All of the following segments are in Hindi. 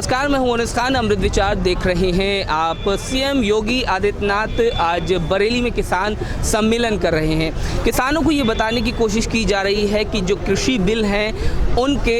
नमस्कार, मैं हूं अनिस खान। अमृत विचार देख रहे हैं आप। सीएम योगी आदित्यनाथ आज बरेली में किसान सम्मेलन कर रहे हैं। किसानों को ये बताने की कोशिश की जा रही है कि जो कृषि बिल हैं उनके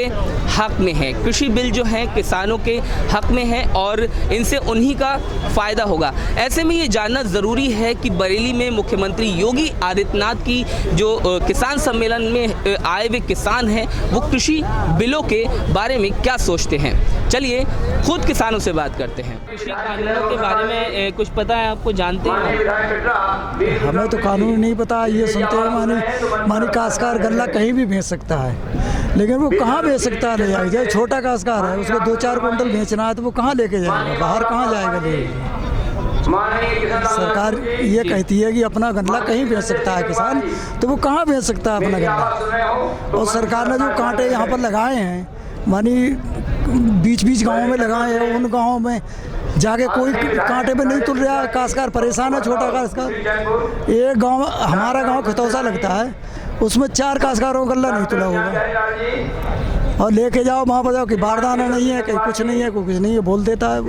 हक में है। कृषि बिल जो हैं किसानों के हक में है और इनसे उन्हीं का फ़ायदा होगा। ऐसे में ये जानना ज़रूरी है कि बरेली में मुख्यमंत्री योगी आदित्यनाथ की जो किसान सम्मेलन में आए हुए किसान हैं वो कृषि बिलों के बारे में क्या सोचते हैं। चलिए खुद किसानों से बात करते हैं। कृषि कानूनों के बारे में कुछ पता है आपको, जानते हैं? हमें तो कानून नहीं पता। ये सुनते हैं मानी काश्तकार गल्ला कहीं भी बेच सकता है, लेकिन वो कहाँ बेच सकता है? ले जाएगा। जैसे छोटा काश्तकार है, उसको 2-4 कुंटल बेचना है तो वो कहाँ लेके जाएगा? बाहर कहाँ जाएगा ले? सरकार ये कहती है कि अपना गन्ना कहीं बेच सकता है किसान, तो वो कहाँ बेच सकता है अपना गन्ना? और सरकार ने जो कांटे यहाँ पर लगाए हैं, मानी बीच बीच गाँव में लगाए हैं, उन गाँव में जाके कोई कांटे पे नहीं तुल रहा है। काश्तकार परेशान है, छोटा काश्तकार। एक गांव, हमारा गांव खतौसा लगता है, उसमें 4 काश्तकारों को गल्ला नहीं तुला होगा। और लेके जाओ वहाँ पर जाओ कि बारदाना नहीं है, कहीं कुछ नहीं है, कोई कुछ नहीं है बोल देता है।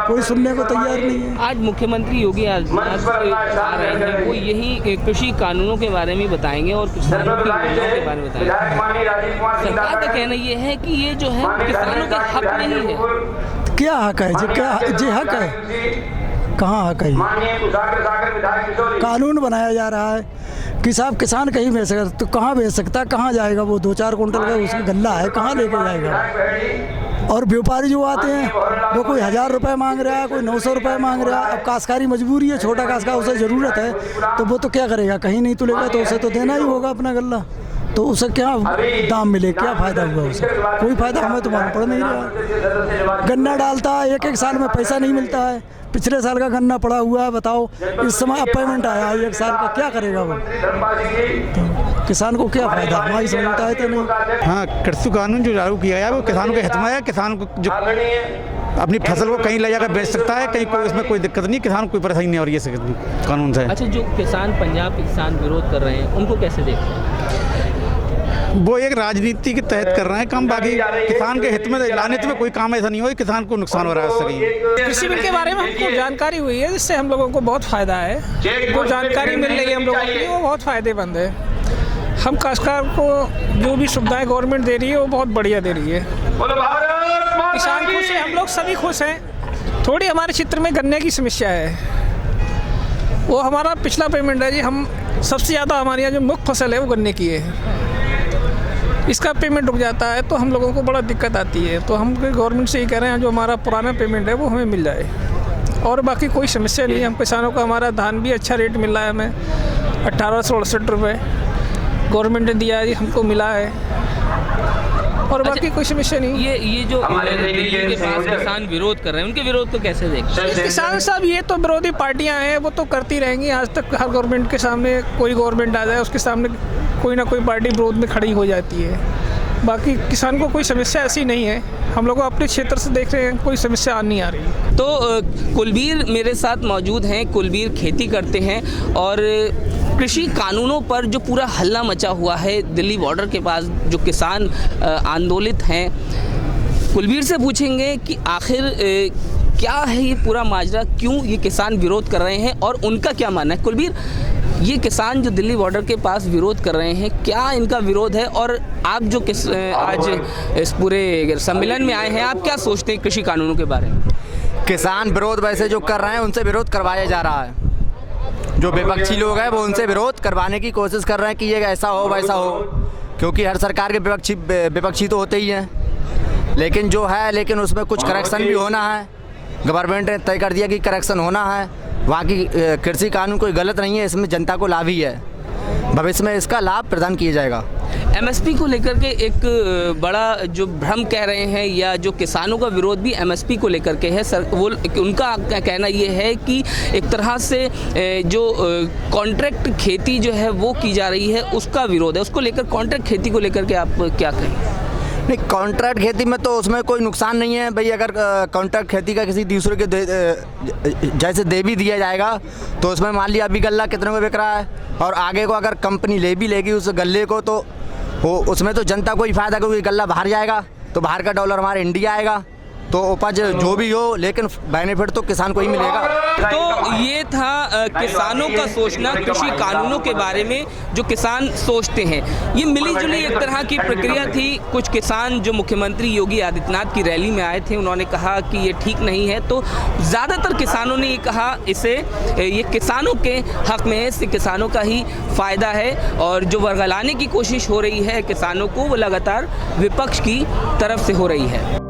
कोई सुनने को तैयार नहीं है। आज मुख्यमंत्री योगी आदित्यनाथ आ रहे हैं, वो यही कृषि कानूनों के बारे में बताएंगे और किसानों की योजनाओं के बारे में बताएंगे। सरकार का कहना ये है कि ये जो है किसानों के हक नहीं है। क्या हक है जी? क्या जी हक है? कहाँ हक है? कानून बनाया जा रहा है कि साहब किसान कहीं बेच सकता, तो कहाँ बेच सकता? कहाँ जाएगा? वो 2-4 कुंटल का उसका गल्ला है, कहाँ लेके जाएगा? और व्यापारी जो आते हैं वो कोई 1000 रुपये मांग रहा है, कोई 900 रुपये मांग रहा है। अब काश्तकारी मजबूरी है, छोटा काश्तकार, उसे ज़रूरत है तो वो तो क्या करेगा? कहीं नहीं तुलेगा तो उसे तो देना ही होगा अपना गल्ला। तो उसे क्या दाम मिले, क्या फ़ायदा हुआ उसे? कोई फ़ायदा हमें तो मालूम पड़ नहीं रहा। गन्ना डालता है, 1-1 साल में पैसा नहीं मिलता है। पिछले साल का गन्ना पड़ा हुआ है, बताओ इस समय अपॉइंटमेंट आया है 1 साल का, क्या करेगा वो? तो किसान को क्या फ़ायदा? हमारी समझता है तो नहीं। हाँ, कृषि कानून जो लागू किया है वो किसानों के हित में है। किसान को जो अपनी फसल को कहीं ले जाकर बेच सकता है, कहीं कोई उसमें कोई दिक्कत नहीं, किसान को कोई परेशानी नहीं हो रही है कानून से। अच्छा, जो किसान पंजाब किसान विरोध कर रहे हैं उनको कैसे देखते हैं? वो एक राजनीति के तहत कर रहे हैं काम, बाकी किसान के हित में लाने में कोई काम ऐसा नहीं हो किसान को नुकसान हो रहा है उससे। कृषि बिल के बारे में हमको जानकारी हुई है, जिससे हम लोगों को बहुत फ़ायदा है। जो जानकारी मिल रही है हम लोगों के लिए वो बहुत फ़ायदेमंद है। हम काश्तकार को जो भी सुविधाएं गवर्नमेंट दे रही है वो बहुत बढ़िया दे रही है। किसान खुश है, हम लोग सभी खुश हैं। थोड़ी हमारे क्षेत्र में गन्ने की समस्या है, वो हमारा पिछला पेमेंट है जी। हम सबसे ज़्यादा हमारे यहाँ जो मुख्य फसल है वो गन्ने की है, इसका पेमेंट रुक जाता है तो हम लोगों को बड़ा दिक्कत आती है। तो हम गवर्नमेंट से ये कह रहे हैं जो हमारा पुराना पेमेंट है वो हमें मिल जाए, और बाकी कोई समस्या नहीं है। हम किसानों को हमारा धान भी अच्छा रेट मिल रहा है, हमें 1868 रुपये गवर्नमेंट ने दिया है, हमको मिला है, और बाकी कोई समस्या नहीं। ये जो दिल्ली के पास किसान विरोध कर रहे हैं उनके विरोध को कैसे देखते हैं? किसान साहब, ये तो विरोधी पार्टियां हैं, वो तो करती रहेंगी। आज तक हर गवर्नमेंट के सामने कोई गवर्नमेंट आ जाए उसके सामने कोई ना कोई पार्टी विरोध में खड़ी हो जाती है। बाकी किसान को कोई समस्या ऐसी नहीं है। हम लोग अपने क्षेत्र से देख रहे हैं, कोई समस्या नहीं आ रही। तो कुलबीर मेरे साथ मौजूद हैं। कुलबीर खेती करते हैं और कृषि कानूनों पर जो पूरा हल्ला मचा हुआ है दिल्ली बॉर्डर के पास, जो किसान आंदोलित हैं, कुलबीर से पूछेंगे कि आखिर क्या है ये पूरा माजरा, क्यों ये किसान विरोध कर रहे हैं और उनका क्या मानना है। कुलबीर, ये किसान जो दिल्ली बॉर्डर के पास विरोध कर रहे हैं, क्या इनका विरोध है? और आप जो आज इस पूरे सम्मेलन में आए हैं, आप क्या सोचते हैं कृषि कानूनों के बारे में? किसान विरोध वैसे जो कर रहे हैं उनसे विरोध करवाया जा रहा है। जो विपक्षी लोग हैं वो उनसे विरोध करवाने की कोशिश कर रहे हैं कि ये ऐसा हो वैसा हो, क्योंकि हर सरकार के विपक्षी तो होते ही हैं। लेकिन उसमें कुछ करेक्शन भी होना है। गवर्नमेंट ने तय कर दिया कि करेक्शन होना है। बाकी कृषि कानून कोई गलत नहीं है, इसमें जनता को लाभ ही है। भविष्य में इसका लाभ प्रदान किया जाएगा। एमएसपी को लेकर के एक बड़ा जो भ्रम कह रहे हैं, या जो किसानों का विरोध भी एमएसपी को लेकर के है सर, वो उनका कहना ये है कि एक तरह से जो कॉन्ट्रैक्ट खेती जो है वो की जा रही है उसका विरोध है। उसको लेकर, कॉन्ट्रैक्ट खेती को लेकर के आप क्या कहें? नहीं, कॉन्ट्रैक्ट खेती में तो उसमें कोई नुकसान नहीं है भाई। अगर कॉन्ट्रैक्ट खेती का किसी दूसरे के जैसे दे भी दिया जाएगा तो उसमें मान लिया अभी गल्ला कितने को बिक रहा है, और आगे को अगर कंपनी ले भी लेगी उस गल्ले को तो उसमें तो जनता को ही फ़ायदा, क्योंकि गल्ला बाहर जाएगा तो बाहर का डॉलर हमारे इंडिया आएगा, तो उपज जो भी हो, लेकिन बेनिफिट तो किसान को ही मिलेगा। तो ये था किसानों का सोचना कृषि कानूनों के बारे में, जो किसान सोचते हैं। ये मिली जुली एक तरह की प्रक्रिया थी। कुछ किसान जो मुख्यमंत्री योगी आदित्यनाथ की रैली में आए थे, उन्होंने कहा कि ये ठीक नहीं है, तो ज़्यादातर किसानों ने ये कहा इसे ये किसानों के हक में है, इससे किसानों का ही फ़ायदा है, और जो वर्गलाने की कोशिश हो रही है किसानों को, वो लगातार विपक्ष की तरफ से हो रही है।